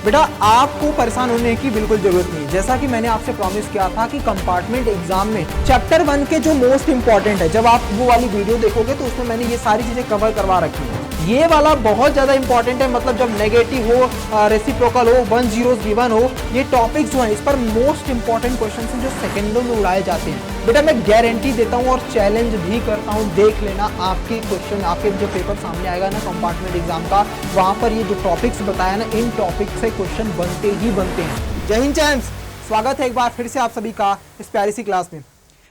बेटा आपको परेशान होने की बिल्कुल जरूरत नहीं। जैसा कि मैंने आपसे प्रॉमिस किया था कि कंपार्टमेंट एग्जाम में चैप्टर 1 के जो मोस्ट इंपॉर्टेंट है, जब आप वो वाली वीडियो देखोगे तो उसमें मैंने ये सारी चीजें कवर करवा रखी है। ये वाला बहुत ज्यादा इंपॉर्टेंट है, मतलब जब नेगेटिव हो, रेसिप्रोकल हो, 1 zeros गिवन हो, ये टॉपिक्स जो है इस पर मोस्ट इंपॉर्टेंट क्वेश्चन हैं जो सेकंडों में उड़ाए जाते हैं। बेटा मैं गारंटी देता हूँ और चैलेंज भी करता हूँ, देख लेना आपके क्वेश्चन, आपके जो पेपर सामने आएगा ना कंपार्टमेंट एग्जाम का, वहां पर ये जो टॉपिक्स बताया ना, इन टॉपिक्स से क्वेश्चन बनते ही बनते हैं। जय हिंद चैम्प्स, स्वागत है एक बार फिर से आप सभी का इस प्यारी सी क्लास में।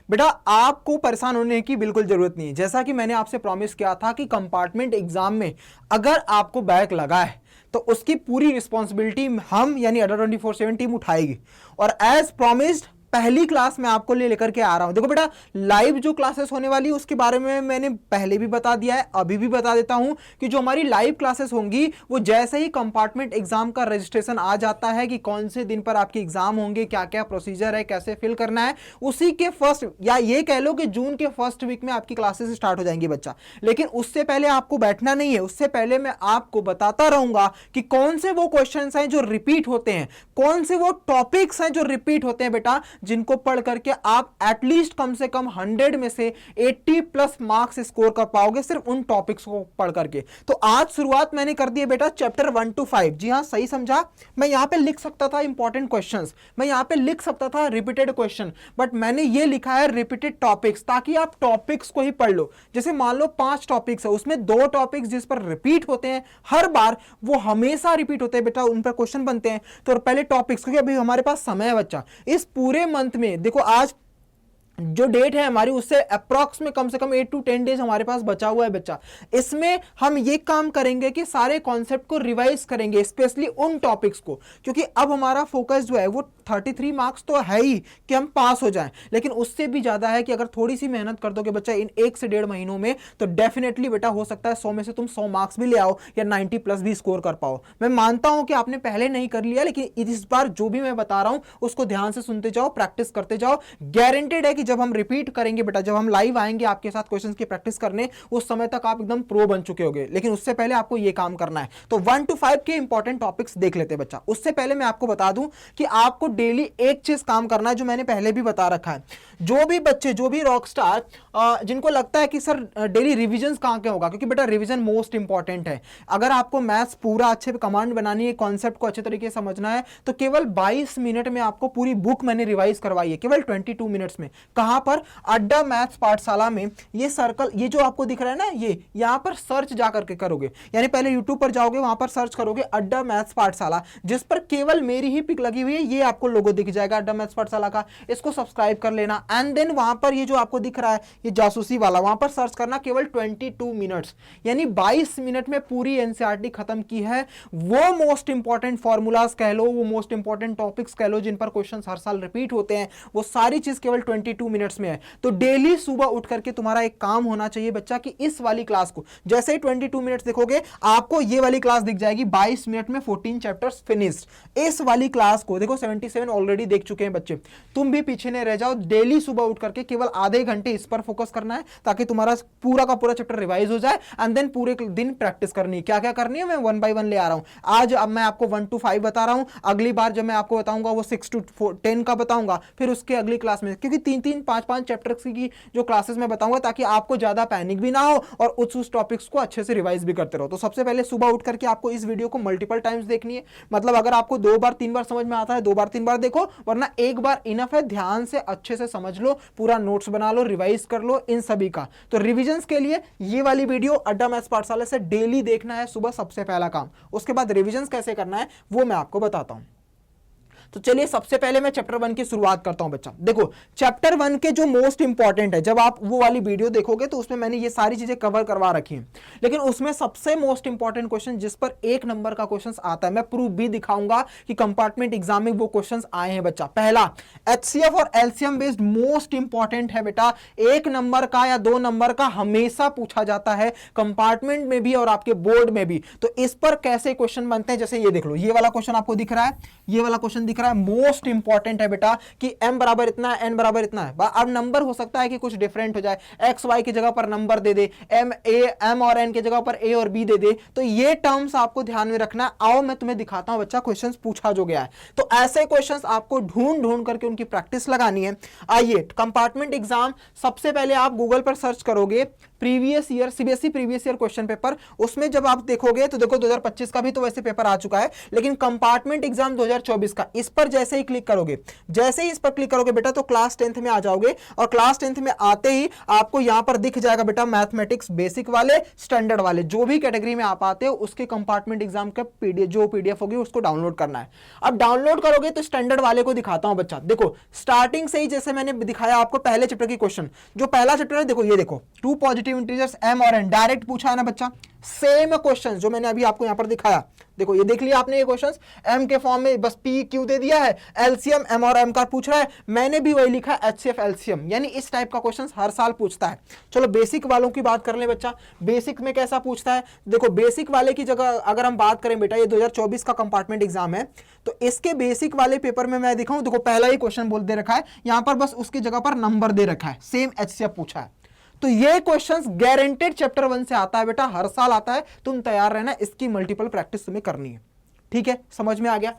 बेटा आपको परेशान होने की बिल्कुल जरूरत नहीं है। जैसा कि मैंने आपसे प्रॉमिस किया था कि कंपार्टमेंट एग्जाम में अगर आपको बैक लगा है तो उसकी पूरी रिस्पॉन्सिबिलिटी हम यानी अडर 24/7 टीम उठाएगी। और एज प्रॉमिस्ड पहली क्लास में आपको लेकर के आ रहा हूं। देखो बेटा, लाइव जो क्लासेस होने वाली उसके बारे में मैंने पहले भी बता दिया है, अभी भी बता देता हूं कि जो हमारी लाइव क्लासेस होंगी वो जैसे ही कंपार्टमेंट एग्जाम का रजिस्ट्रेशन आ जाता है कि कौन से दिन पर आपके एग्जाम होंगे, क्या क्या प्रोसीजर है, कैसे फिल करना है, उसी के फर्स्ट या ये कह लो कि जून के फर्स्ट वीक में आपकी क्लासेस स्टार्ट हो जाएंगी बच्चा। लेकिन उससे पहले आपको बैठना नहीं है, उससे पहले मैं आपको बताता रहूंगा कि कौन से वो क्वेश्चन हैं जो रिपीट होते हैं, कौन से वो टॉपिक्स हैं जो रिपीट होते हैं बेटा, जिनको पढ़ करके आप एटलीस्ट कम से कम 100 में से 80+ मार्क्स स्कोर कर पाओगे सिर्फ उन टॉपिक्स को पढ़ करके। तो आज शुरुआत मैंने कर दी है बेटा चैप्टर 1 to 5। जी हां, सही समझा। मैं यहां पे लिख सकता था इंपॉर्टेंट क्वेश्चंस, मैं यहां पे लिख सकता था रिपीटेड क्वेश्चन, बट मैंने ये लिखा है रिपीटेड टॉपिक्स, ताकि आप टॉपिक्स को ही पढ़ लो। जैसे मान लो 5 टॉपिक्स है, उसमें 2 टॉपिक्स जिस पर रिपीट होते हैं हर बार, वो हमेशा रिपीट होते हैं बेटा, उन पर क्वेश्चन बनते हैं। तो पहले टॉपिक्स, क्योंकि अभी हमारे पास समय है बच्चा, इस पूरे मंथ में देखो आज जो डेट है हमारी उससे अप्रॉक्स में कम से कम 8 to 10 डेज हमारे पास बचा हुआ है बच्चा। इसमें हम ये काम करेंगे कि सारे कॉन्सेप्ट को रिवाइज करेंगे, स्पेशली उन टॉपिक्स को, क्योंकि अब हमारा फोकस जो है वो 33 मार्क्स तो है ही कि हम पास हो जाएं, लेकिन उससे भी ज्यादा है कि अगर थोड़ी सी मेहनत कर दोगे बच्चा इन 1 से 1.5 महीनों में, तो डेफिनेटली बेटा हो सकता है 100 में से तुम 100 मार्क्स भी ले आओ या 90+ भी स्कोर कर पाओ। मैं मानता हूं कि आपने पहले नहीं कर लिया, लेकिन इस बार जो भी मैं बता रहा हूं उसको ध्यान से सुनते जाओ, प्रैक्टिस करते जाओ। गारंटेड है कि जब हम रिपीट करेंगे बेटा, जब हम लाइव आएंगे आपके साथ क्वेश्चंस की प्रैक्टिस करने, उस समय तक आप एकदम प्रो बन चुके होंगे। लेकिन उससे पहले आपको यह काम करना है। तो 1 to 5 के इंपॉर्टेंट टॉपिक्स देख लेते हैं बच्चा। उससे पहले मैं आपको बता दूं कि आपको डेली एक चीज काम करना है जो मैंने पहले भी बता रखा है। जो भी बच्चे, जो भी रॉक स्टार जिनको लगता है कि सर डेली रिविजन कहां के होगा, क्योंकि बेटा रिवीजन मोस्ट इंपॉर्टेंट है। अगर आपको मैथ्स पूरा अच्छे कमांड बनानी है, कॉन्सेप्ट को अच्छे तरीके से समझना है, तो केवल 22 मिनट में आपको पूरी बुक मैंने रिवाइज करवाई है, केवल 22 मिनट्स में। कहां पर? अड्डा मैथ्स पाठशाला में। ये सर्कल, ये जो आपको दिख रहा है ना, ये यहां पर सर्च जा करके करोगे, यानी पहले यूट्यूब पर जाओगे, वहां पर सर्च करोगे अड्डा मैथ्स पाठशाला, जिस पर केवल मेरी ही पिक लगी हुई है। ये आपको लोगो दिख जाएगा अड्डा मैथ्स पाठशाला का, इसको सब्सक्राइब कर लेना। एंड देन वहां पर ये जो आपको दिख रहा है ये जासूसी वाला, वहां पर सर्च करना, केवल 22 मिनट्स यानी 22 मिनट में पूरी एनसीईआरटी खत्म की है। वो मोस्ट इंपॉर्टेंट फॉर्मूलाज कह लो, वो मोस्ट इंपॉर्टेंट टॉपिक्स कह लो जिन पर क्वेश्चंस हर साल रिपीट होते हैं, वो सारी चीज केवल 22 मिनट्स में है। तो डेली सुबह उठ करके तुम्हारा एक काम होना चाहिए बच्चा कि इस वाली क्लास को जैसे ही 22 मिनट्स देखोगे, आपको ये वाली क्लास दिख जाएगी 22 मिनट में 14 चैप्टर्स फिनिश्ड। इस वाली क्लास को देखो 77 ऑलरेडी देख चुके हैं बच्चे, तुम भी पीछे नहीं रह जाओ। डेली सुबह उठ करके केवल आधे घंटे इस पर फोकस करना है, ताकि तुम्हारा पूरा का पूरा चैप्टर रिवाइज हो जाए। एंड देन पूरे दिन प्रैक्टिस करनी है। क्या क्या करनी है मैं 1 by 1 ले आ रहा हूं। आज अब मैं आपको 1 to 5 बता रहा हूं, अगली बार जब मैं आपको बताऊंगा वो 6 to 10 का बताऊंगा, फिर उसके अगली क्लास में, क्योंकि 3-3, 5-5 चैप्टर्स की जो क्लासेस में बताऊंगा, ताकि आपको ज्यादा पैनिक भी ना हो और उस टॉपिक्स को अच्छे से रिवाइज भी करते रहो। तो सबसे पहले सुबह उठ करके आपको इस वीडियो को मल्टीपल टाइम्स देखनी है। मतलब अगर आपको 2 बार 3 बार समझ में आता है, 2 बार 3 बार देखो, वरना एक बार इनफ है। ध्यान से अच्छे से समझ लो, पूरा नोट्स बना लो, रिवाइज कर लो इन सभी का। तो रिविजन्स के लिए ये वाली वीडियो अड्डा मैथ्स पाठशाला से डेली देखना है सुबह, सबसे पहला काम। उसके बाद रिविजन्स कैसे करना है वो मैं आपको बताता हूं। तो चलिए सबसे पहले मैं चैप्टर 1 की शुरुआत करता हूं बच्चा। देखो चैप्टर 1 के जो मोस्ट इंपॉर्टेंट है, जब आप वो वाली वीडियो देखोगे तो उसमें मैंने ये सारी चीजें कवर करवा रखी हैं, लेकिन उसमें सबसे मोस्ट इंपॉर्टेंट क्वेश्चन जिस पर 1 नंबर का क्वेश्चन आता है, मैं प्रूफ भी दिखाऊंगा कि कंपार्टमेंट एग्जाम में वो क्वेश्चन आए हैं बच्चा। पहला एचसीएफ और एलसीएम बेस्ड मोस्ट इंपॉर्टेंट है बेटा, 1 नंबर का या 2 नंबर का हमेशा पूछा जाता है, कंपार्टमेंट में भी और आपके बोर्ड में भी। तो इस पर कैसे क्वेश्चन बनते हैं, जैसे ये देख लो, ये वाला क्वेश्चन आपको दिख रहा है, ये वाला क्वेश्चन दिख रहा है, मोस्ट इंपॉर्टेंट है बेटा कि m बराबर इतना है, n बराबर इतना है। अब नंबर हो सकता है कि कुछ डिफरेंट हो जाए, x y की जगह पर नंबर दे दे, m और n की जगह पर a और b दे दे, तो ये टर्म्स आपको ध्यान में रखना है। आओ मैं तुम्हें दिखाता हूं बच्चा क्वेश्चंस पूछा जो गया है। तो ऐसे क्वेश्चंस आपको ढूंढ ढूंढ करके उनकी प्रैक्टिस लगानी है। आइए, कंपार्टमेंट एग्जाम, सबसे पहले आप गूगल पर सर्च करोगे previous year CBSE previous year question paper, उसमें जब आप देखोगे तो देखो 2025 का भी तो वैसे पेपर आ चुका है, लेकिन कंपार्टमेंट एग्जाम 2024 का, इस पर जैसे ही क्लिक करोगे, जैसे ही इस पर क्लिक करोगे बेटा तो क्लास 10th में आ जाओगे, और क्लास 10th में आते ही आपको यहां पर दिख जाएगा बेटा मैथमेटिक्स बेसिक वाले, स्टैंडर्ड वाले, जो भी कैटेगरी में आप आते हो उसके कंपार्टमेंट एग्जाम का पीडीएफ होगी उसको डाउनलोड करना है। अब डाउनलोड करोगे तो स्टैंडर्ड वाले को दिखाता हूं बच्चा। देखो स्टार्टिंग से ही जैसे मैंने दिखाया आपको पहले चैप्टर की क्वेश्चन, जो पहला चैप्टर है देखो, ये देखो टू पॉजिटिव इंटीजर्स m और n, डायरेक्ट पूछा है ना बच्चा, सेम क्वेश्चन जो मैंने अभी आपको यहां पर दिखाया, देखो ये देख लिया आपने ये क्वेश्चंस m के फॉर्म में, बस p q दे दिया है, एलसीएम m और m का पूछ रहा है, मैंने भी वही लिखा HCF एलसीएम, यानी इस टाइप का क्वेश्चंस हर साल पूछता है। चलो बेसिक वालों की बात कर ले बच्चा, बेसिक में कैसा पूछता है, देखो बेसिक वाले की जगह अगर हम बात करें बेटा, ये 2024 का कंपार्टमेंट एग्जाम है, तो इसके बेसिक वाले पेपर में मैं दिखाऊं, देखो पहला ही क्वेश्चन बोल दे रखा है यहां पर, बस उसकी जगह पर नंबर दे रखा है, सेम HCF पूछा है। तो ये क्वेश्चंस गारंटेड चैप्टर 1 से आता है बेटा, हर साल आता है, तुम तैयार रहना, इसकी मल्टीपल प्रैक्टिस तुम्हें करनी है। ठीक है, समझ में आ गया।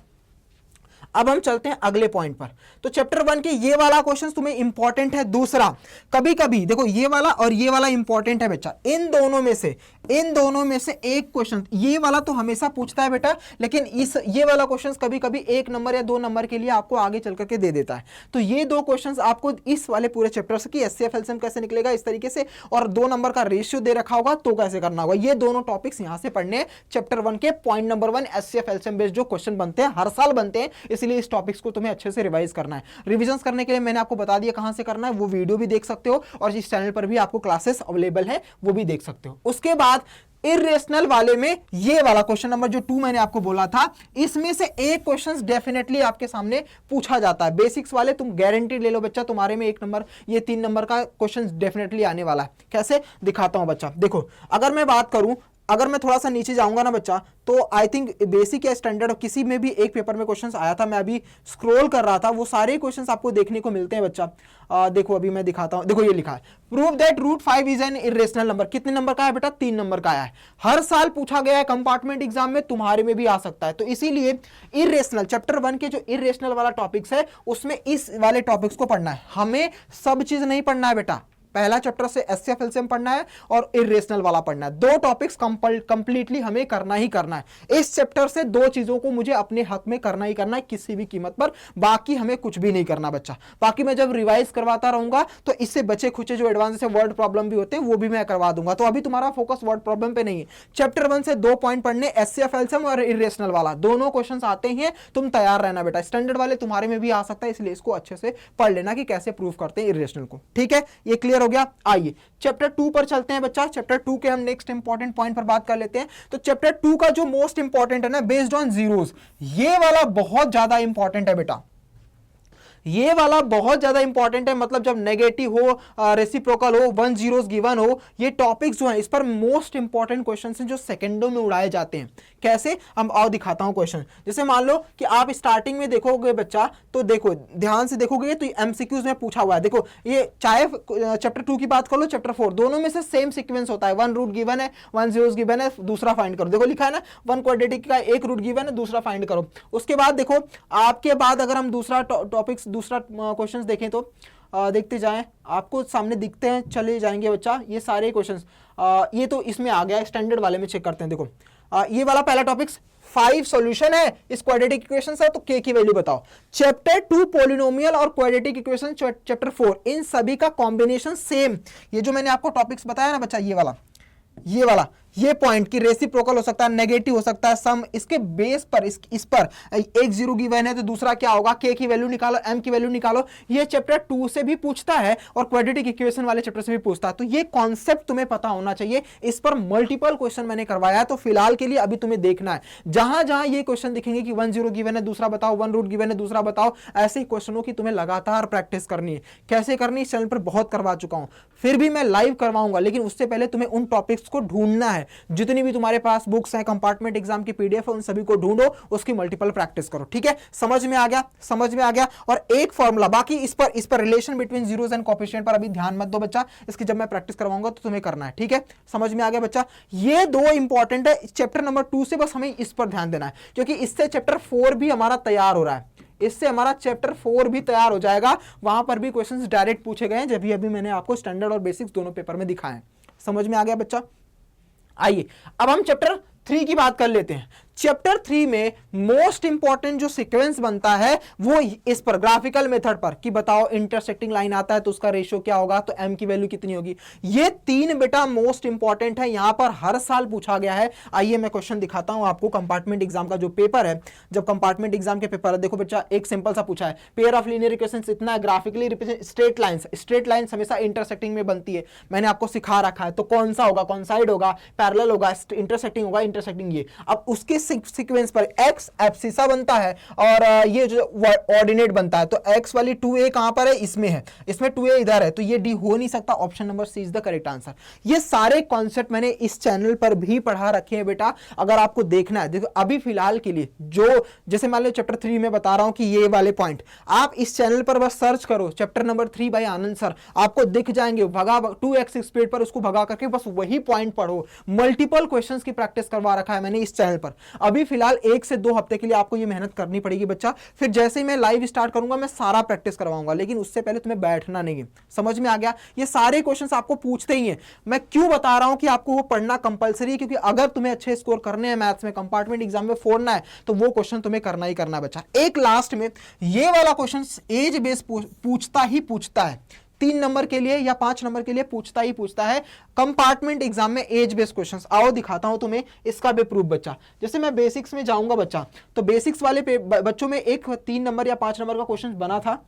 अब हम चलते हैं अगले पॉइंट पर। तो चैप्टर 1 के ये वाला क्वेश्चन तुम्हें इंपॉर्टेंट है। दूसरा, कभी कभी देखो ये वाला और ये वाला इंपॉर्टेंट है बच्चा, इन दोनों में से एक क्वेश्चन, ये वाला तो हमेशा पूछता है बेटा, लेकिन ये वाला क्वेश्चन कभी कभी 1 नंबर या 2 नंबर के लिए आपको आगे चल करके दे देता है। तो ये दो क्वेश्चन आपको इस वाले पूरे चैप्टर से कि HCF एलसीएम कैसे निकलेगा इस तरीके से, और 2 नंबर का रेशियो दे रखा होगा तो कैसे करना होगा, ये दोनों टॉपिक्स यहां से पढ़ने चैप्टर 1 के point number 1 HCF LCM based जो क्वेश्चन बनते हैं, हर साल बनते हैं, इसलिए इस टॉपिक्स को तुम्हें अच्छे से रिवाइज करना है। रिविजन करने के लिए मैंने आपको बता दिया कहां से करना है, वो वीडियो भी देख सकते हो, और इस चैनल पर भी आपको क्लासेस अवेलेबल है, वो भी देख सकते हो। उसके बाद इरेशनल वाले में ये वाला क्वेश्चन नंबर जो 2 मैंने आपको बोला था, इसमें से एक क्वेश्चन डेफिनेटली आपके सामने पूछा जाता है। बेसिक्स वाले तुम गारंटी ले लो बच्चा, तुम्हारे में 1 नंबर, ये 3 नंबर का क्वेश्चन डेफिनेटली आने वाला है। कैसे दिखाता हूं बच्चा, देखो अगर मैं बात करूं, अगर मैं थोड़ा सा नीचे जाऊंगा ना बच्चा, तो आई थिंक बेसिक या स्टैंडर्ड किसी में भी एक पेपर में क्वेश्चंस आया था, मैं अभी स्क्रॉल कर रहा था, वो सारे क्वेश्चंस आपको देखने को मिलते हैं बच्चा। देखो अभी मैं दिखाता हूं, देखो ये लिखा है, prove that root 5 is an irrational number. कितने नंबर का है बेटा, 3 नंबर का आया है, हर साल पूछा गया है कंपार्टमेंट एग्जाम में, तुम्हारे में भी आ सकता है। तो इसीलिए इरेशनल चैप्टर 1 के जो इरेशनल वाला टॉपिक्स है, उसमें इस वाले टॉपिक्स को पढ़ना है, हमें सब चीज नहीं पढ़ना है बेटा। पहला चैप्टर से HCF एलसीएम पढ़ना है और इरेशनल वाला पढ़ना है, 2 टॉपिक्स कंप्लीटली हमें करना ही करना है। इस चैप्टर से 2 चीजों को मुझे अपने हक में करना ही करना है किसी भी कीमत पर, बाकी हमें कुछ भी नहीं करना बच्चा। बाकी मैं जब रिवाइज करवाता रहूंगा तो इससे बचे खुचे जो एडवांस से वर्ड प्रॉब्लम भी होते हैं वो भी मैं करवा दूंगा। तो अभी तुम्हारा फोकस वर्ड प्रॉब्लम पे नहीं है, चैप्टर 1 से 2 पॉइंट पढ़ने, HCF एलसीएम और इरेशनल वाला, दोनों क्वेश्चन आते हैं, तुम तैयार रहना बेटा। स्टैंडर्ड वाले तुम्हारे में भी आ सकता है, इसलिए इसको अच्छे से पढ़ लेना कि कैसे प्रूव करते हैं इरेशनल को। ठीक है, ये क्लियर हो गया। आइए चैप्टर 2 पर चलते हैं बच्चा। चैप्टर 2 के हम नेक्स्ट इंपॉर्टेंट पॉइंट पर बात कर लेते हैं। तो चैप्टर 2 का जो मोस्ट इंपॉर्टेंट है ना, बेस्ड ऑन जीरोस, ये वाला बहुत ज्यादा इंपॉर्टेंट है बेटा, ये वाला बहुत ज्यादा इंपॉर्टेंट है। मतलब जब नेगेटिव हो, रेसिप्रोकल हो, 1 जीरोस गिवन हो, ये टॉपिक्स जो हैं इस पर मोस्ट इंपॉर्टेंट क्वेश्चंस हैं जो सेकंडों में उड़ाए जाते हैं। कैसे, हम और दिखाता हूं क्वेश्चन। जैसे मान लो कि आप स्टार्टिंग में देखोगे बच्चा, तो देखो ध्यान से देखोगे तो MCQs में पूछा हुआ है। देखो ये चाहे चैप्टर 2 की बात कर लो, चैप्टर 4, दोनों में से सेम सीक्वेंस होता है। 1 रूट गिवन है, 1 जीरोस गिवन है, दूसरा फाइंड करो। देखो लिखा है ना, 1 क्वाड्रेटिक का 1 रूट गिवन है, दूसरा फाइंड करो। उसके बाद देखो, आपके बाद अगर हम दूसरा टॉपिक्स, दूसरा क्वेश्चंस देखें तो देखते जाएं, आपको सामने दिखते हैं, चले जाएंगे बच्चा ये सारे क्वेश्चंस। ये तो इसमें आ गया, स्टैंडर्ड वाले में चेक करते हैं। देखो ये वाला पहला टॉपिक्स 5 सॉल्यूशन है इस क्वाड्रेटिक इक्वेशन से, तो k की वैल्यू बताओ। चैप्टर 2 पॉलिनोमियल और क्वाड्रेटिक इक्वेशन, चैप्टर 4, इन सभी का कॉम्बिनेशन सेम। ये जो मैंने आपको टॉपिक्स बताया ना बच्चा, ये वाला ये पॉइंट की रेसिप्रोकल हो सकता है, नेगेटिव हो सकता है, सम, इसके बेस पर इस पर 1 जीरो गिवन है तो दूसरा क्या होगा, k की वैल्यू निकालो, m की वैल्यू निकालो। ये चैप्टर 2 से भी पूछता है और क्वाड्रेटिक इक्वेशन वाले चैप्टर से भी पूछता है। तो ये कॉन्सेप्ट तुम्हें पता होना चाहिए। इस पर मल्टीपल क्वेश्चन मैंने करवाया है, तो फिलहाल के लिए अभी तुम्हें देखना है, जहां जहां ये क्वेश्चन दिखेंगे कि 1 जीरो गिवन है दूसरा बताओ, 1 रूट गिवन है दूसरा बताओ, ऐसे क्वेश्चनों की तुम्हें लगातार प्रैक्टिस करनी है। कैसे करनी, इस चैनल पर बहुत करवा चुका हूं, फिर भी मैं लाइव करवाऊंगा, लेकिन उससे पहले तुम्हें उन टॉपिक्स को ढूंढना है है, जितनी भी तुम्हारे पास बुक्स हैं, कंपार्टमेंट एग्जाम की पीडीएफ है, उन सभी को ढूंढो, उसकी मल्टीपल प्रैक्टिस करो। ठीक है, समझ में आ गया, समझ में आ गया। और एक फॉर्मूला बाकी इस पर relation between zeros and coefficient पर अभी ध्यान मत दो बच्चा, इसकी जब मैं प्रैक्टिस करवाऊंगा तो तुम्हें करना है। ठीक है, समझ में आ गया बच्चा। ये दो इंपॉर्टेंट है चैप्टर नंबर 2 से, बस हमें इस पर ध्यान देना है, क्योंकि इससे चैप्टर 4 भी हमारा तैयार हो रहा है, इससे हमारा चैप्टर 4 भी तैयार हो जाएगा। वहां पर भी क्वेश्चंस डायरेक्ट पूछे गए हैं, जब भी अभी मैंने आपको स्टैंडर्ड और बेसिक्स दोनों पेपर में दिखाए हैं। समझ में आ गया बच्चा। आइए अब हम चैप्टर 3 की बात कर लेते हैं। चैप्टर 3 में मोस्ट इंपॉर्टेंट जो सीक्वेंस बनता है वो इस पर ग्राफिकल मेथड पर, कि बताओ इंटरसेक्टिंग लाइन आता है तो उसका रेशियो क्या होगा, तो m की वैल्यू कितनी होगी। ये 3 बेटा मोस्ट इंपॉर्टेंट है, यहां पर हर साल पूछा गया है। आइए मैं क्वेश्चन दिखाता हूं आपको। कंपार्टमेंट एग्जाम का जो पेपर है, जब कंपार्टमेंट एग्जाम के पेपर है, देखो बच्चा एक सिंपल सा पूछा है, पेयर ऑफ लीनियर इक्वेशंस इतना graphically represent straight lines, straight lines हमेशा इंटरसेक्टिंग में बनती है, मैंने आपको सिखा रखा है, तो कौन सा होगा, कौन साइड होगा, पैरेलल होगा, इंटरसेक्टिंग होगा, इंटरसेक्टिंग। ये अब उसके सीक्वेंस पर x एब्सिसा बनता है और ये जो ऑर्डिनेट बनता है, तो x वाली 2a कहां पर है, इसमें है, इसमें 2a इधर है, तो ये d हो नहीं सकता। Option number C is the correct answer. ये सारे कॉन्सेप्ट मैंने इस चैनल पर भी पढ़ा रखे हैं बेटा, अगर आपको देखना है। देखो अभी फिलहाल के लिए जो, जैसे मान लो चैप्टर 3 में बता रहा हूं कि ये वाले पॉइंट, आप इस चैनल पर बस सर्च करो चैप्टर नंबर 3 बाय आनंद सर, आपको दिख जाएंगे, भगा 2x स्पीड पर उसको भगा करके बस वही पॉइंट पढ़ो। मल्टीपल क्वेश्चंस की प्रैक्टिस करवा रखा है मैंने इस चैनल पर। अभी फिलहाल 1 से 2 हफ्ते के लिए आपको ये मेहनत करनी पड़ेगी बच्चा, फिर जैसे ही मैं लाइव स्टार्ट करूंगा मैं सारा प्रैक्टिस करवाऊंगा, लेकिन उससे पहले तुम्हें बैठना नहीं है। समझ में आ गया। ये सारे क्वेश्चंस आपको पूछते ही हैं। मैं क्यों बता रहा हूं कि आपको वो पढ़ना कंपलसरी है, क्योंकि अगर तुम्हें अच्छे स्कोर करने हैं मैथ्स में, कंपार्टमेंट एग्जाम में फोड़ना है, तो वो क्वेश्चन तुम्हें करना ही करना है बच्चा। एक लास्ट में ये वाला क्वेश्चन एज बेस पूछता ही पूछता है, 3 नंबर के लिए या 5 नंबर के लिए पूछता ही पूछता है कंपार्टमेंट एग्जाम में एज बेस्ड क्वेश्चंस। आओ दिखाता हूं तुम्हें इसका भी प्रूफ बच्चा। जैसे मैं बेसिक्स में जाऊंगा बच्चा, तो बेसिक्स वाले बच्चों में एक 3 नंबर या 5 नंबर का क्वेश्चन बना था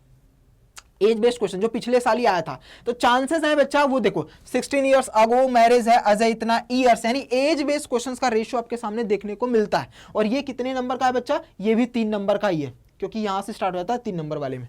एज बेस्ड क्वेश्चन, जो पिछले साल ही आया था। तो चांसेस है बच्चा, वो देखो 16 इयर्स अगो मैरिज है, अजय इतना ईयर्स, यानी एज बेस्ड क्वेश्चंस का रेशियो आपके सामने देखने को मिलता है। और ये कितने नंबर का है बच्चा, ये भी 3 नंबर का ही है, क्योंकि यहां से स्टार्ट होता है 3 नंबर वाले में।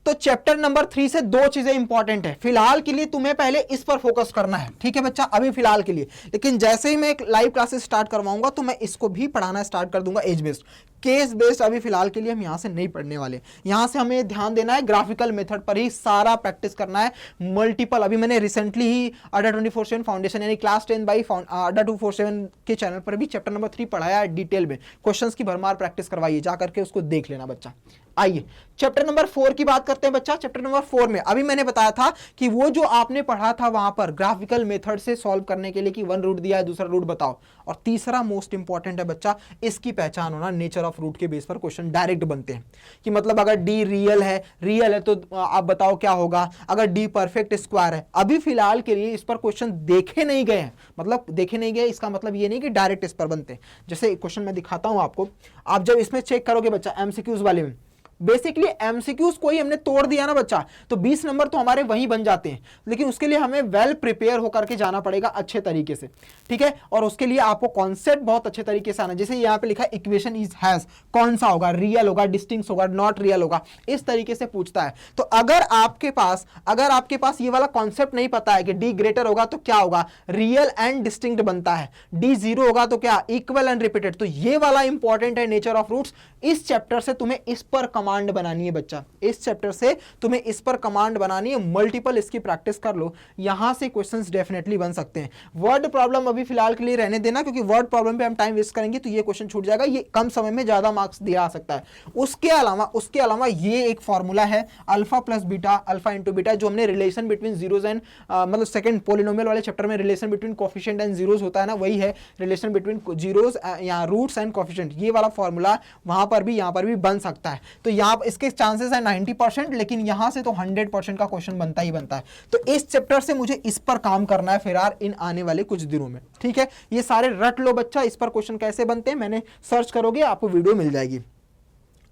तो चैप्टर नंबर 3 से 2 चीजें इंपॉर्टेंट है। फिलहाल के लिए तुम्हें पहले इस पर फोकस करना है, ठीक है बच्चा, अभी फिलहाल के लिए। लेकिन जैसे ही मैं एक लाइव क्लासेस स्टार्ट करवाऊंगा तो मैं इसको भी पढ़ाना स्टार्ट कर दूंगा एज बेस्ड। केस बेस्ड अभी फिलहाल के लिए हम यहां से नहीं पढ़ने वाले। यहां से हमें ध्यान देना है ग्राफिकल मेथड पर ही सारा प्रैक्टिस करना है। मल्टीपल, अभी मैंने रिसेंटली ही अड्डा 24/7 फाउंडेशन यानी क्लास 10 बाई अड्डा 247 के चैनल पर भी चैप्टर नंबर 3 पढ़ाया है डिटेल में। क्वेश्चंस की भरमार प्रैक्टिस करवाइए, जाकर के उसको देख लेना बच्चा। आइए चैप्टर नंबर 4 की बात करते हैं बच्चा। चैप्टर नंबर 4 में अभी मैंने बताया था कि वो जो आपने पढ़ा था वहां पर ग्राफिकल मेथड से सॉल्व करने के लिए कि 1 रूट दिया है, दूसरा रूट बताओ, और तीसरा मोस्ट इंपॉर्टेंट है बच्चा इसकी पहचान होना। नेचर ऑफ रूट के बेस पर क्वेश्चन डायरेक्ट बनते हैं कि मतलब अगर डी रियल है तो आप बताओ क्या होगा, अगर डी परफेक्ट स्क्वायर है। अभी फिलहाल के लिए इस पर क्वेश्चन देखे नहीं गए हैं, मतलब देखे नहीं गए इसका मतलब ये नहीं कि डायरेक्ट इस पर बनते हैं। जैसे क्वेश्चन मैं दिखाता हूं आपको, आप जब इसमें चेक करोगे बच्चा एमसीक्यूज वाले में, बेसिकली एमसीक्यूज कोई हमने तोड़ दिया ना बच्चा, तो 20 नंबर तो हमारे वहीं बन जाते हैं। लेकिन उसके लिए हमें वेल प्रिपेयर होकर के जाना पड़ेगा अच्छे तरीके से, ठीक है। और उसके लिए आपको कॉन्सेप्ट बहुत अच्छे तरीके से आना। जैसे यहाँ पे लिखा है इक्वेशन इज हैज, कौन सा होगा, रियल होगा, डिस्टिंक्ट होगा, नॉट रियल होगा, इस तरीके से पूछता है। तो अगर आपके पास ये वाला कॉन्सेप्ट नहीं पता है कि डी ग्रेटर होगा तो क्या होगा, रियल एंड डिस्टिंक्ट बनता है, डी जीरो होगा तो क्या, इक्वल एंड रिपीटेड। तो ये वाला इंपॉर्टेंट है नेचर ऑफ रूट्स। इस चैप्टर से तुम्हें इस पर कमांड बनानी है बच्चा, इस चैप्टर से तुम्हें इस पर कमांड बनानी है। मल्टीपल इसकी प्रैक्टिस कर लो, यहां से क्वेश्चंस डेफिनेटली बन सकते हैं। वर्ड प्रॉब्लम अभी फिलहाल के लिए रहने देना, क्योंकि वर्ड प्रॉब्लम पे हम टाइम वेस्ट करेंगे तो ये क्वेश्चन छूट जाएगा, ये कम समय में ज्यादा मार्क्स दिया आ सकता है। उसके अलावा ये एक फॉर्मूला है alpha plus beta, alpha into beta, जो हमने रिलेशन बिटवीन जीरोज एंड मतलब सेकंड पोलिनोमियल वाले चैप्टर में relation between coefficient and zeros होता है ना, वही है रिलेशन बिटवीन जीरोज या रूट्स एंड कोफिशिएंट। ये वाला फॉर्मूला वहां पर भी यहां पर भी बन सकता है। तो यहां इसके चांसेस है 90%, लेकिन यहां से तो 100% का क्वेश्चन बनता ही बनता है। तो इस चैप्टर से मुझे इस पर काम करना है फिलहाल इन आने वाले कुछ दिनों में, ठीक है। ये सारे रट लो बच्चा, इस पर क्वेश्चन कैसे बनते हैं मैंने सर्च करोगे आपको वीडियो मिल जाएगी।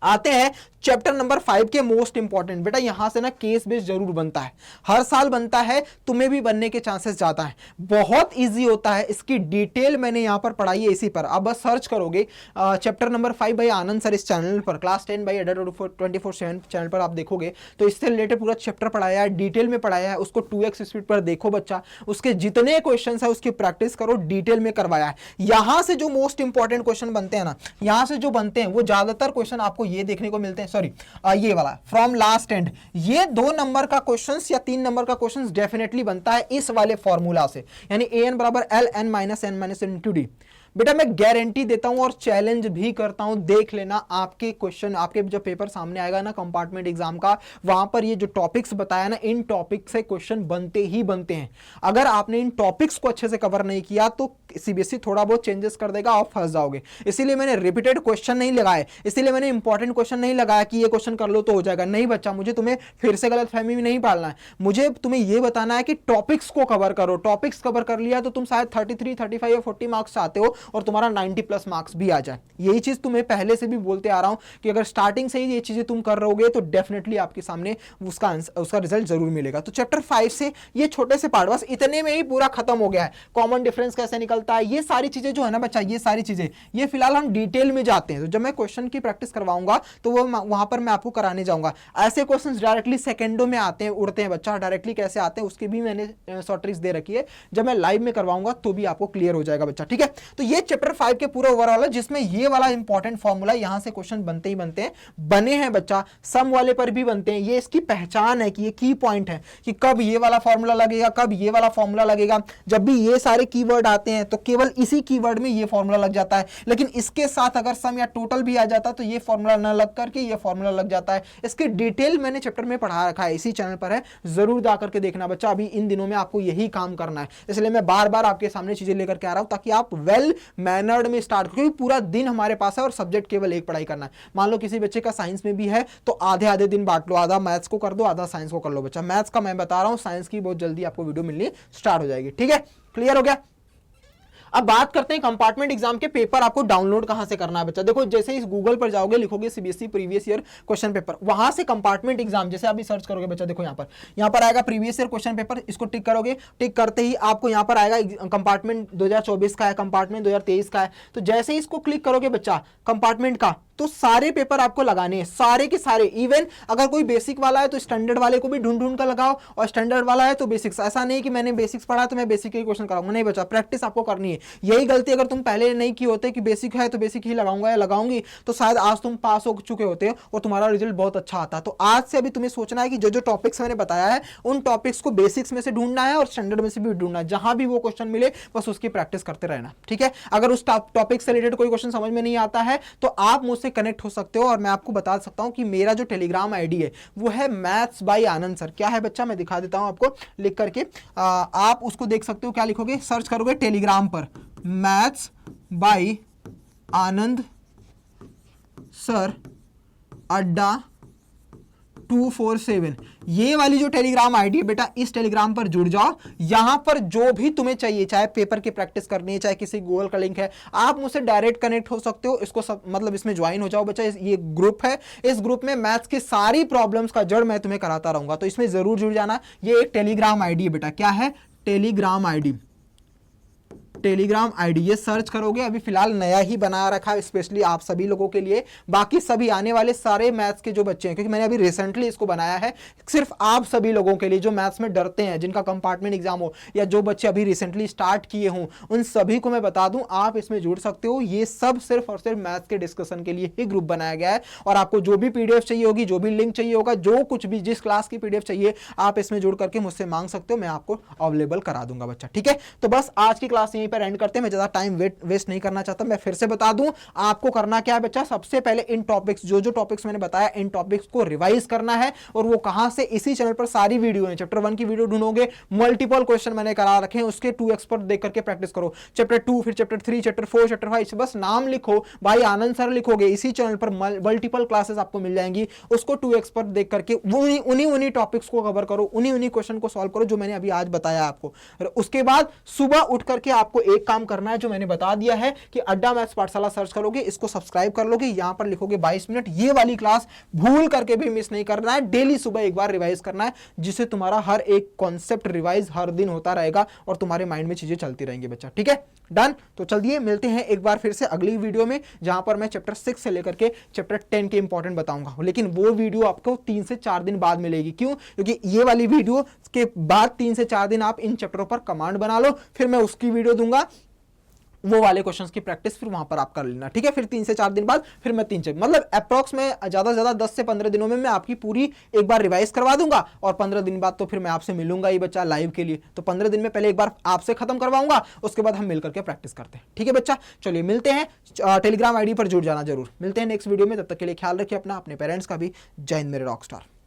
आते हैं चैप्टर नंबर 5 के मोस्ट इंपॉर्टेंट। बेटा यहां से ना केस बेस जरूर बनता है, हर साल बनता है, तुम्हें भी बनने के चांसेस ज्यादा है, बहुत इजी होता है, इसकी डिटेल मैंने यहां पर पढ़ाई है इसी पर। अब बस सर्च करोगे चैप्टर नंबर 5 भाई आनंद सर इस चैनल पर, क्लास 10 बाई अडा 24/7 चैनल पर आप देखोगे तो इससे रिलेटेड पूरा चैप्टर पढ़ाया है, डिटेल में पढ़ाया है, उसको 2x स्पीड पर देखो बच्चा, उसके जितने क्वेश्चन है उसकी प्रैक्टिस करो, डिटेल में करवाया है। यहां से जो मोस्ट इंपॉर्टेंट क्वेश्चन बनते हैं ना, यहां से जो बनते हैं वो ज्यादातर क्वेश्चन आपको ये देखने को मिलते हैं, सॉरी ये वाला फ्रॉम लास्ट एंड, ये 2 नंबर का क्वेश्चंस या 3 नंबर का क्वेश्चंस डेफिनेटली बनता है इस वाले फॉर्मूला से, यानी an बराबर l n minus n minus n into D. बेटा मैं गारंटी देता हूं और चैलेंज भी करता हूं, देख लेना आपके क्वेश्चन, आपके जब पेपर सामने आएगा ना कंपार्टमेंट एग्जाम का, वहां पर ये जो टॉपिक्स बताया ना, इन टॉपिक से क्वेश्चन बनते ही बनते हैं। अगर आपने इन टॉपिक्स को अच्छे से कवर नहीं किया तो सीबीएसई थोड़ा बहुत चेंजेस कर देगा और फंस जाओगे। इसीलिए मैंने रिपीटेड क्वेश्चन नहीं लगाए, इसीलिए मैंने इंपॉर्टेंट क्वेश्चन नहीं लगाया कि ये क्वेश्चन कर लो तो हो जाएगा। नहीं बच्चा, मुझे तुम्हें फिर से गलतफहमी में नहीं पालना है, मुझे तुम्हें यह बताना है कि टॉपिक्स को कवर करो। टॉपिक्स कवर कर लिया तो तुम शायद 33, 35 या 40 मार्क्स आते हो और तुम्हारा 90+ मार्क्स भी आ जाए। यही चीज तुम्हें पहले से भी बोलते आ रहा हूं कि अगर स्टार्टिंग से ही ये चीजें तुम कर रहोगे तो डेफिनेटली आपके सामने उसका रिजल्ट जरूर मिलेगा। तो चैप्टर 5 से ये छोटे से पार्ट, बस इतने में ही पूरा खत्म हो गया है। कॉमन डिफरेंस कैसे निकलता है, ये सारी चीजें जो है ना बच्चा, ये सारी चीजें, ये फिलहाल हम डिटेल में जाते हैं। तो जब मैं क्वेश्चन की प्रैक्टिस करवाऊंगा तो वो वहां पर मैं आपको कराने जाऊंगा। ऐसे क्वेश्चन डायरेक्टली सेकेंडों में आते हैं, उड़ते हैं बच्चा, डायरेक्टली कैसे आते हैं उसकी भी मैंने शॉर्ट ट्रिक्स दे रखी है, जब मैं लाइव में करवाऊंगा तो भी आपको क्लियर हो जाएगा बच्चा, ठीक है। तो ये चैप्टर 5 के पूरा ओवरऑल है, जिसमें ये वाला इंपॉर्टेंट फॉर्मूला, यहां से क्वेश्चन बनते ही बनते हैं, बने हैं बच्चा, सम वाले पर भी बनते हैं। ये इसकी पहचान है कि ये की पॉइंट है कि कब ये वाला फॉर्मूला लगेगा, कब ये वाला फॉर्मूला लगेगा। जब भी ये सारे कीवर्ड आते हैं तो केवल इसी कीवर्ड में ये फॉर्मूला लग जाता है, लेकिन इसके साथ अगर सम या टोटल भी आ जाता तो ये फॉर्मूला ना लग करके ये फॉर्मूला लग जाता है। इसकी डिटेल मैंने चैप्टर में पढ़ा रखा है, इसी चैनल पर है, जरूर जा करके देखना बच्चा। अभी इन दिनों में आपको यही काम करना है, इसलिए मैं बार बार आपके सामने चीजें लेकर के आ रहा हूं ताकि आप वेल मैनर्ड में स्टार्ट, क्योंकि पूरा दिन हमारे पास है और सब्जेक्ट केवल एक पढ़ाई करना है। मान लो किसी बच्चे का साइंस में भी है तो आधे आधे दिन बांट लो, आधा मैथ्स को कर दो, आधा साइंस को कर लो बच्चा। मैथ्स का मैं बता रहा हूं, साइंस की बहुत जल्दी आपको वीडियो मिलनी स्टार्ट हो जाएगी, ठीक है। क्लियर हो गया। अब बात करते हैं कंपार्टमेंट एग्जाम के पेपर आपको डाउनलोड कहां से करना है बच्चा। देखो जैसे इस गूगल पर जाओगे, लिखोगे CBSE previous year question paper, वहां से कंपार्टमेंट एग्जाम जैसे अभी सर्च करोगे बच्चा, देखो यहां पर आएगा प्रीवियस ईयर क्वेश्चन पेपर, इसको टिक करोगे, टिक करते ही आपको यहां पर आएगा कंपार्टमेंट 2024 का है, कंपार्टमेंट 2023 का है। तो जैसे ही इसको क्लिक करोगे बच्चा कंपार्टमेंट का, तो सारे पेपर आपको लगाने हैं, सारे के सारे। इवन अगर कोई बेसिक वाला है तो स्टैंडर्ड वाले को भी ढूंढ ढूंढ कर लगाओ, और स्टैंडर्ड वाला है तो बेसिक्स। ऐसा नहीं कि मैंने बेसिक्स पढ़ा तो मैं बेसिक के क्वेश्चन कराऊंगा, नहीं बच्चा, प्रैक्टिस आपको करनी है। यही गलती अगर तुम पहले नहीं की होते कि बेसिक है तो बेसिक ही लगाऊंगा या लगाऊंगी, तो शायद आज तुम पास हो चुके होते और तुम्हारा रिजल्ट बहुत अच्छा आता। तो आज से अभी तुम्हें सोचना है कि जो जो टॉपिक्स मैंने बताया है उन टॉपिक्स को बेसिक्स में से ढूंढना है और स्टैंडर्ड में से भी ढूंढना है। जहां भी वो क्वेश्चन मिले बस उसकी प्रैक्टिस करते रहना, ठीक है। अगर उस टॉपिक से रिलेटेड कोई क्वेश्चन समझ में नहीं आता है तो आप मुझसे कनेक्ट हो सकते हो, और मैं आपको बता सकता हूं कि मेरा जो टेलीग्राम आईडी है वो है मैथ्स बाय आनंद सर। क्या है बच्चा, मैं दिखा देता हूं आपको लिख करके, आप उसको देख सकते हो। क्या लिखोगे, सर्च करोगे टेलीग्राम पर मैथ्स बाय आनंद सर अड्डा 247, ये वाली जो टेलीग्राम आईडी है बेटा, इस टेलीग्राम पर जुड़ जाओ। यहां पर जो भी तुम्हें चाहिए, चाहे पेपर की प्रैक्टिस करनी है, चाहे किसी गूगल का लिंक है, आप मुझसे डायरेक्ट कनेक्ट हो सकते हो। इसको मतलब इसमें ज्वाइन हो जाओ बच्चा। ये ग्रुप है, इस ग्रुप में मैथ्स की सारी प्रॉब्लम्स का जड़ मैं तुम्हें कराता रहूंगा, तो इसमें जरूर जुड़ जाना। ये एक टेलीग्राम आईडी है बेटा, क्या है, टेलीग्राम आईडी, टेलीग्राम आईडी ये सर्च करोगे। अभी फिलहाल नया ही बना रखा है स्पेशली आप सभी लोगों के लिए, बाकी सभी आने वाले सारे मैथ्स के जो बच्चे हैं, क्योंकि मैंने अभी रिसेंटली इसको बनाया है सिर्फ आप सभी लोगों के लिए जो मैथ्स में डरते हैं, जिनका कंपार्टमेंट एग्जाम हो, या जो बच्चे अभी रिसेंटली स्टार्ट किए हों, उन सभी को मैं बता दूं आप इसमें जुड़ सकते हो। ये सब सिर्फ और सिर्फ मैथ्स के डिस्कशन के लिए ही ग्रुप बनाया गया है, और आपको जो भी पीडीएफ चाहिए होगी, जो भी लिंक चाहिए होगा, जो कुछ भी जिस क्लास की पीडीएफ चाहिए, आप इसमें जुड़ करके मुझसे मांग सकते हो, मैं आपको अवेलेबल करा दूंगा बच्चा, ठीक है। तो बस आज की क्लास यहीं पर एंड करते हैं, मैं ज्यादा टाइम वेस्ट नहीं करना चाहता। मैं फिर से बता दूं आपको करना क्या है बच्चा, सबसे पहले इन टॉपिक्स, जो जो टॉपिक्स मैंने बताया, इन टॉपिक्स को रिवाइज करना है। और वो कहां से, इसी चैनल पर सारी वीडियो है। चैप्टर 1 की वीडियो ढूंढोगे, मल्टीपल क्वेश्चन मैंने करा रखे हैं, उसके 2x पर देख करके प्रैक्टिस करो। चैप्टर 2, फिर चैप्टर 3, चैप्टर 4, चैप्टर 5, बस नाम लिखो भाई आनंद सर लिखोगे, इसी चैनल पर मल्टीपल क्लासेस आपको मिल जाएंगी। उसको 2x पर देख करके उन्हीं टॉपिक्स को कवर करो, उन्हीं क्वेश्चन को सॉल्व करो जो मैंने अभी आज बताया आपको। उसके बाद सुबह उठ करके आपको आपको एक काम करना है जो मैंने बता दिया है कि अड्डा मैथ्स पाठशाला सर्च करोगे, इसको सब्सक्राइब कर लोगे, यहां पर लिखोगे 22 मिनट, ये वाली क्लास भूल करके भी मिस नहीं करना है, डेली सुबह एक बार रिवाइज करना है, जिससे तुम्हारा हर एक कॉन्सेप्ट रिवाइज हर दिन होता रहेगा और तुम्हारे माइंड में चीजें चलती रहेंगी बच्चा। ठीक है, डन। तो चलिए मिलते हैं एक बार फिर से अगली वीडियो में, जहां पर मैं चैप्टर 6 से लेकर के चैप्टर 10 के इंपॉर्टेंट बताऊंगा, लेकिन वो वीडियो आपको 3 से 4 दिन बाद मिलेगी। क्यों? क्योंकि ये वाली वीडियो के बाद 3 से 4 दिन आप इन चैप्टरों पर कमांड बना लो, फिर मैं उसकी वीडियो दूंगा, वो वाले क्वेश्चंस की प्रैक्टिस फिर वहां पर आप कर लेना। ठीक है, फिर 3 से 4 दिन बाद फिर मैं 3 मतलब अप्रॉक्स में ज्यादा से ज्यादा 10 से 15 दिनों में मैं आपकी पूरी एक बार रिवाइज करवा दूंगा, और 15 दिन बाद तो फिर मैं आपसे मिलूंगा ही बच्चा लाइव के लिए। तो 15 दिन में पहले एक बार आपसे खत्म करवाऊंगा, उसके बाद हम मिलकर के प्रैक्टिस करते हैं। ठीक है बच्चा, चलिए मिलते हैं, टेलीग्राम आईडी पर जुड़ जाना जरूर। मिलते हैं नेक्स्ट वीडियो में, तब तक के लिए ख्याल रखिए अपना, अपने पेरेंट्स का भी। जय हिंद मेरे रॉक स्टार।